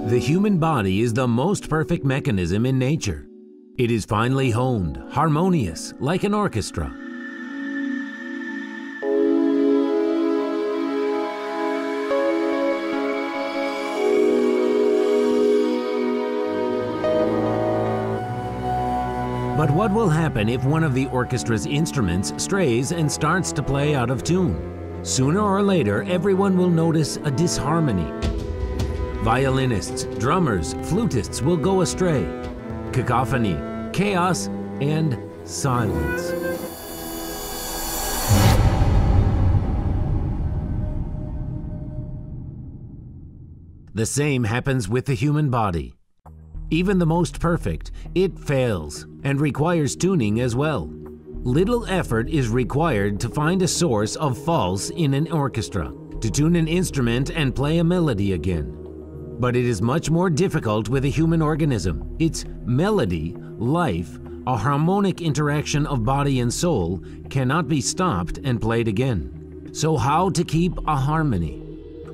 The human body is the most perfect mechanism in nature. It is finely honed, harmonious, like an orchestra. But what will happen if one of the orchestra's instruments strays and starts to play out of tune? Sooner or later, everyone will notice a disharmony. Violinists, drummers, flutists will go astray. Cacophony, chaos, and silence. The same happens with the human body. Even the most perfect, it fails and requires tuning as well. Little effort is required to find a source of faults in an orchestra, to tune an instrument and play a melody again. But it is much more difficult with a human organism. Its melody, life, a harmonic interaction of body and soul cannot be stopped and played again. So how to keep a harmony?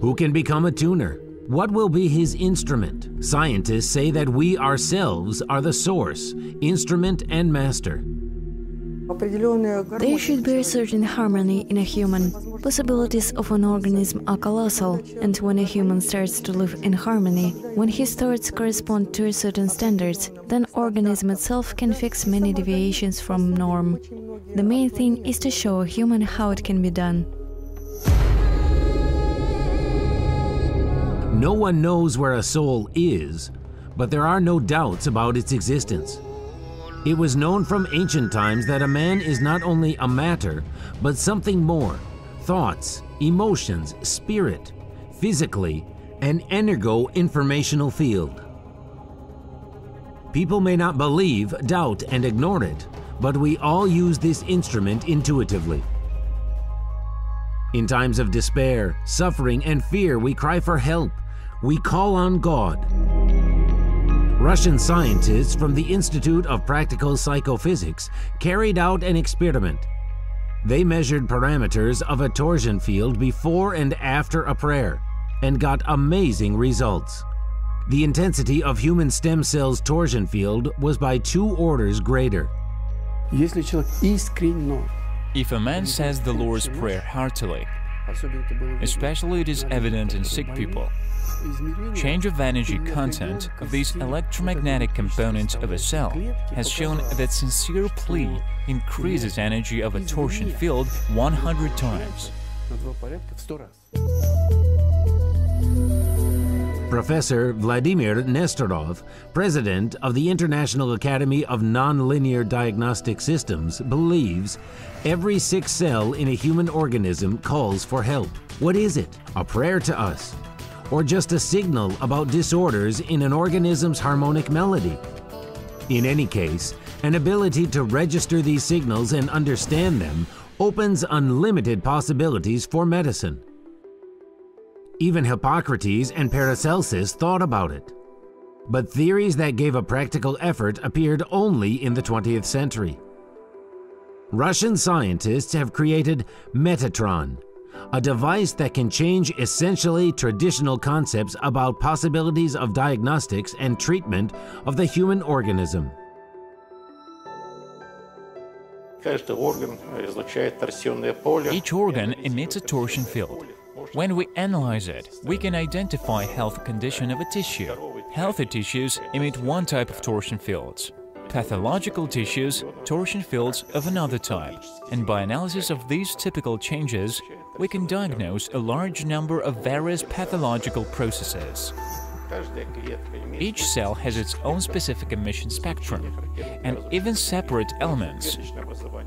Who can become a tuner? What will be his instrument? Scientists say that we ourselves are the source, instrument, and master. There should be a certain harmony in a human. Possibilities of an organism are colossal, and when a human starts to live in harmony, when he starts to correspond to certain standards, then organism itself can fix many deviations from norm. The main thing is to show a human how it can be done. No one knows where a soul is, but there are no doubts about its existence. It was known from ancient times that a man is not only a matter, but something more: thoughts, emotions, spirit, physically, an energo-informational field. People may not believe, doubt, and ignore it, but we all use this instrument intuitively. In times of despair, suffering, and fear, we cry for help. We call on God. Russian scientists from the Institute of Practical Psychophysics carried out an experiment. They measured parameters of a torsion field before and after a prayer and got amazing results. The intensity of human stem cells' torsion field was by 2 orders greater. If a man says the Lord's Prayer heartily, especially it is evident in sick people, change of energy content of these electromagnetic components of a cell has shown that sincere plea increases energy of a torsion field 100 times. Professor Vladimir Nestorov, president of the International Academy of Nonlinear Diagnostic Systems, believes every sick cell in a human organism calls for help. What is it? A prayer to us? Or just a signal about disorders in an organism's harmonic melody? In any case, an ability to register these signals and understand them opens unlimited possibilities for medicine. Even Hippocrates and Paracelsus thought about it. But theories that gave a practical effort appeared only in the 20th century. Russian scientists have created Metatron, a device that can change essentially traditional concepts about possibilities of diagnostics and treatment of the human organism. Each organ emits a torsion field. When we analyze it, we can identify health condition of a tissue. Healthy tissues emit one type of torsion fields. Pathological tissues, torsion fields of another type. And by analysis of these typical changes, we can diagnose a large number of various pathological processes. Each cell has its own specific emission spectrum, and even separate elements.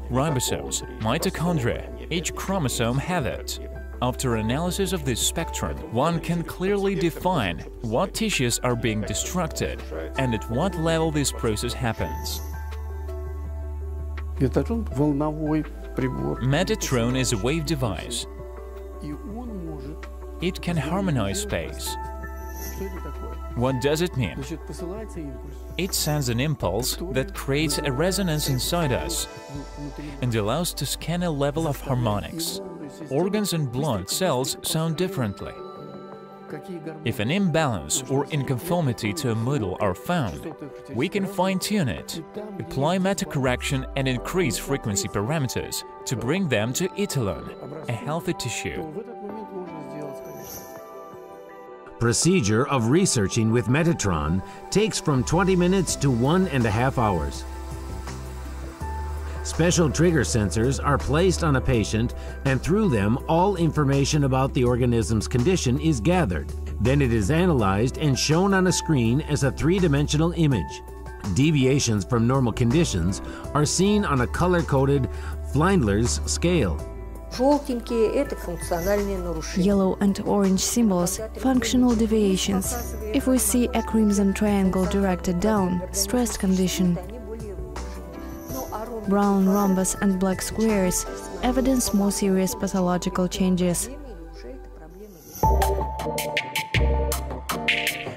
Ribosomes, mitochondria, each chromosome have it. After analysis of this spectrum, one can clearly define what tissues are being destructed and at what level this process happens. Metatron is a wave device. It can harmonize space. What does it mean? It sends an impulse that creates a resonance inside us and allows to scan a level of harmonics. Organs and blood cells sound differently. If an imbalance or inconformity to a model are found, we can fine-tune it, apply meta-correction and increase frequency parameters to bring them to etalon, a healthy tissue. Procedure of researching with Metatron takes from 20 minutes to 1.5 hours. Special trigger sensors are placed on a patient, and through them all information about the organism's condition is gathered. Then it is analyzed and shown on a screen as a three-dimensional image. Deviations from normal conditions are seen on a color-coded Flindler's scale. Yellow and orange symbols, functional deviations. If we see a crimson triangle directed down, stressed condition. Brown rhombus and black squares evidence more serious pathological changes.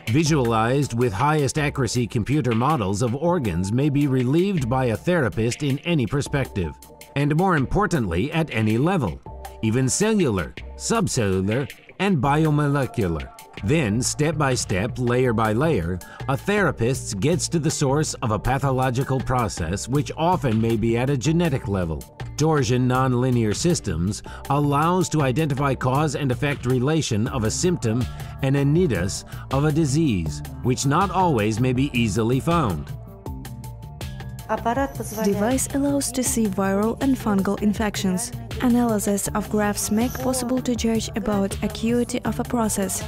Visualized with highest accuracy computer models of organs may be relieved by a therapist in any perspective, and more importantly at any level, even cellular, subcellular, and biomolecular. Then, step by step, layer by layer, a therapist gets to the source of a pathological process which often may be at a genetic level. Torsion nonlinear systems allows to identify cause and effect relation of a symptom and a nidus of a disease, which not always may be easily found. Device allows to see viral and fungal infections. Analysis of graphs make possible to judge about acuity of a process.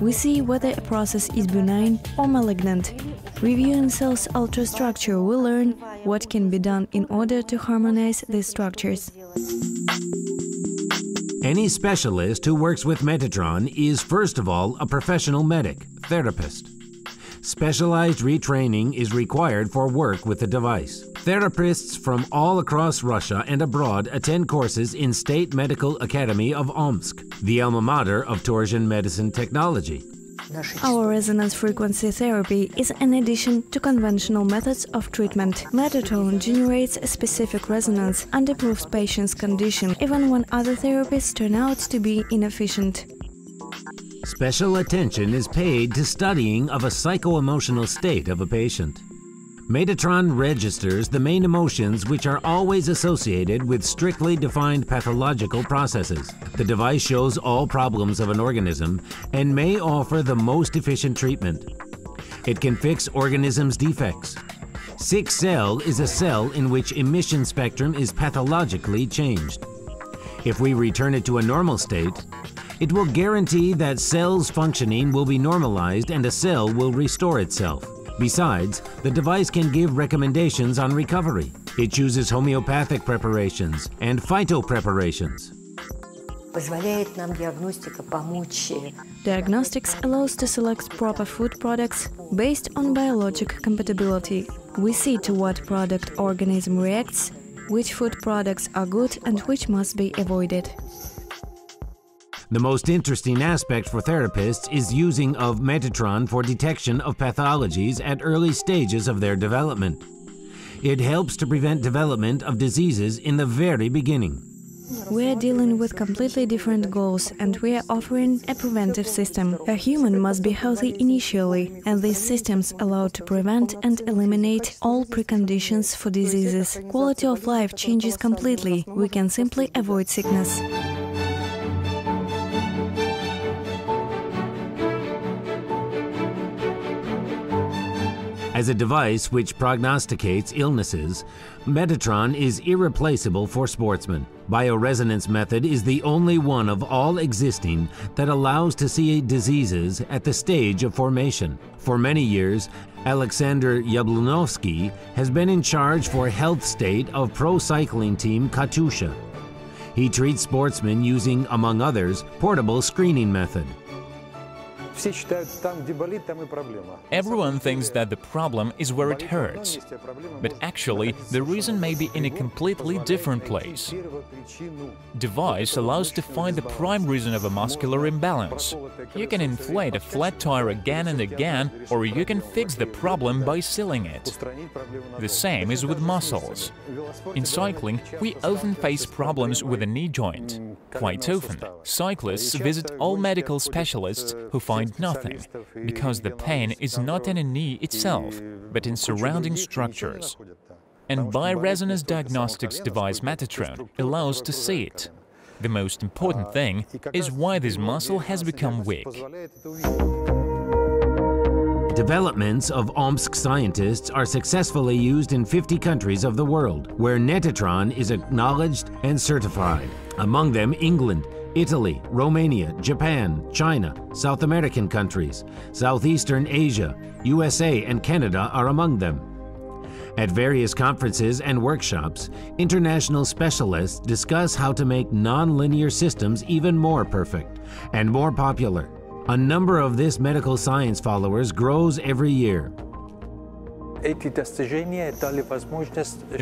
We see whether a process is benign or malignant. Reviewing cells' ultrastructure, we learn what can be done in order to harmonize these structures. Any specialist who works with Metatron is, first of all, a professional medic, therapist. Specialized retraining is required for work with the device. Therapists from all across Russia and abroad attend courses in State Medical Academy of Omsk, the alma mater of torsion medicine technology. Our resonance frequency therapy is an addition to conventional methods of treatment. Metatron generates a specific resonance and improves patient's condition, even when other therapies turn out to be inefficient. Special attention is paid to studying of a psycho-emotional state of a patient. Metatron registers the main emotions which are always associated with strictly defined pathological processes. The device shows all problems of an organism and may offer the most efficient treatment. It can fix organism's defects. Sick cell is a cell in which emission spectrum is pathologically changed. If we return it to a normal state, it will guarantee that cells' functioning will be normalized and a cell will restore itself. Besides, the device can give recommendations on recovery. It chooses homeopathic preparations and phytopreparations. Diagnostics allows to select proper food products based on biologic compatibility. We see to what product organism reacts, which food products are good and which must be avoided. The most interesting aspect for therapists is using of Metatron for detection of pathologies at early stages of their development. It helps to prevent development of diseases in the very beginning. We are dealing with completely different goals, and we are offering a preventive system. A human must be healthy initially, and these systems allow to prevent and eliminate all preconditions for diseases. Quality of life changes completely. We can simply avoid sickness. As a device which prognosticates illnesses, Metatron is irreplaceable for sportsmen. Bioresonance method is the only one of all existing that allows to see diseases at the stage of formation. For many years, Alexander Yablunovsky has been in charge for health state of pro cycling team Katusha. He treats sportsmen using, among others, portable screening method. Everyone thinks that the problem is where it hurts, but actually the reason may be in a completely different place. Device allows to find the prime reason of a muscular imbalance. You can inflate a flat tire again and again, or you can fix the problem by sealing it. The same is with muscles. In cycling, we often face problems with the knee joint. Quite often, cyclists visit all medical specialists who find nothing, because the pain is not in the knee itself, but in surrounding structures. And bioresonance diagnostics device Metatron allows to see it. The most important thing is why this muscle has become weak. Developments of Omsk scientists are successfully used in 50 countries of the world, where Netatron is acknowledged and certified. Among them, England, Italy, Romania, Japan, China, South American countries, Southeastern Asia, USA, and Canada are among them. At various conferences and workshops, international specialists discuss how to make non-linear systems even more perfect and more popular. A number of this medical science followers grows every year.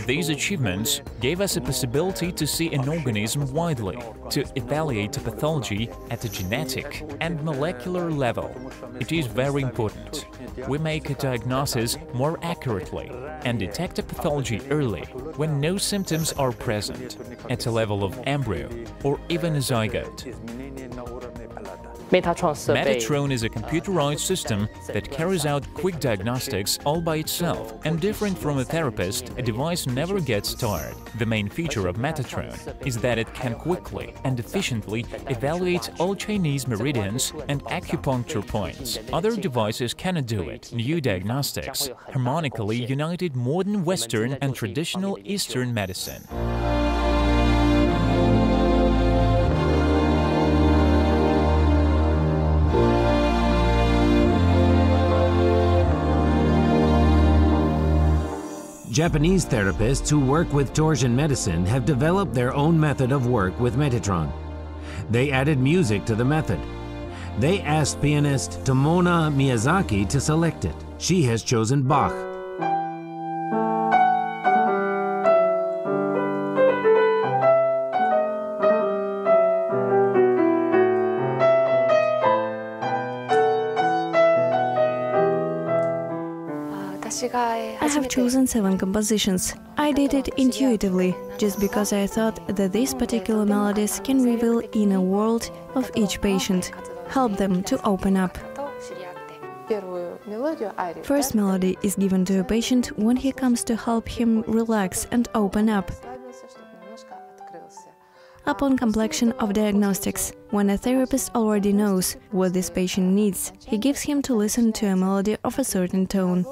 These achievements gave us a possibility to see an organism widely, to evaluate the pathology at a genetic and molecular level. It is very important. We make a diagnosis more accurately and detect a pathology early, when no symptoms are present, at a level of embryo or even a zygote. Metatron is a computerized system that carries out quick diagnostics all by itself, and different from a therapist, a device never gets tired. The main feature of Metatron is that it can quickly and efficiently evaluate all Chinese meridians and acupuncture points. Other devices cannot do it. New diagnostics harmonically united modern Western and traditional Eastern medicine. Japanese therapists who work with torsion medicine have developed their own method of work with Metatron. They added music to the method. They asked pianist Tomona Miyazaki to select it. She has chosen Bach. I have chosen 7 compositions. I did it intuitively, just because I thought that these particular melodies can reveal inner world of each patient, help them to open up. First melody is given to a patient when he comes to help him relax and open up. Upon completion of diagnostics, when a therapist already knows what this patient needs, he gives him to listen to a melody of a certain tone.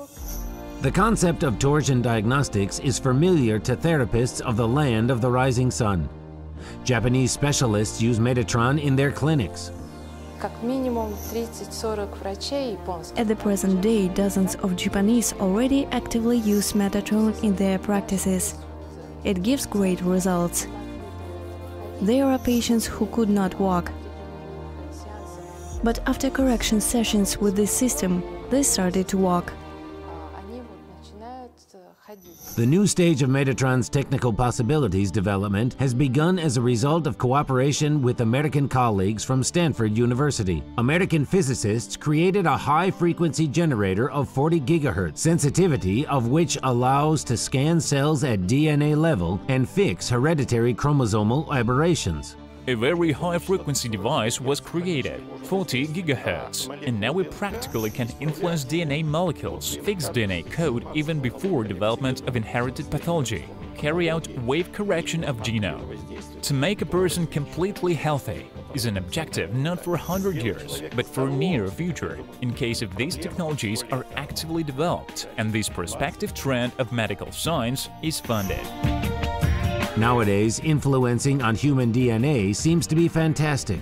The concept of torsion diagnostics is familiar to therapists of the land of the rising sun. Japanese specialists use Metatron in their clinics. At the present day, dozens of Japanese already actively use Metatron in their practices. It gives great results. There are patients who could not walk. But after correction sessions with this system, they started to walk. The new stage of Metatron's technical possibilities development has begun as a result of cooperation with American colleagues from Stanford University. American physicists created a high-frequency generator of 40 GHz, sensitivity of which allows to scan cells at DNA level and fix hereditary chromosomal aberrations. A very high-frequency device was created, 40 GHz, and now we practically can influence DNA molecules, fix DNA code even before development of inherited pathology, carry out wave correction of genome. To make a person completely healthy is an objective not for 100 years, but for near future, in case if these technologies are actively developed and this prospective trend of medical science is funded. Nowadays, influencing on human DNA seems to be fantastic.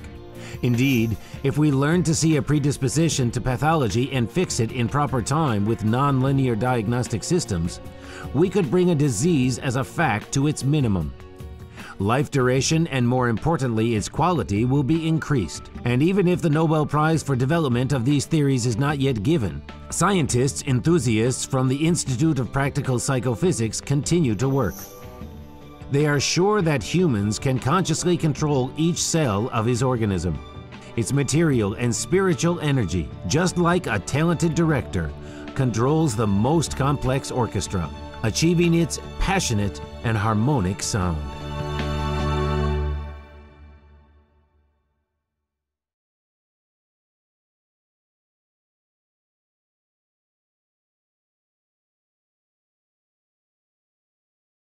Indeed, if we learn to see a predisposition to pathology and fix it in proper time with non-linear diagnostic systems, we could bring a disease as a fact to its minimum. Life duration and, more importantly, its quality will be increased. And even if the Nobel Prize for Development of these theories is not yet given, scientists, enthusiasts from the Institute of Practical Psychophysics continue to work. They are sure that humans can consciously control each cell of his organism, its material and spiritual energy, just like a talented director controls the most complex orchestra, achieving its passionate and harmonic sound.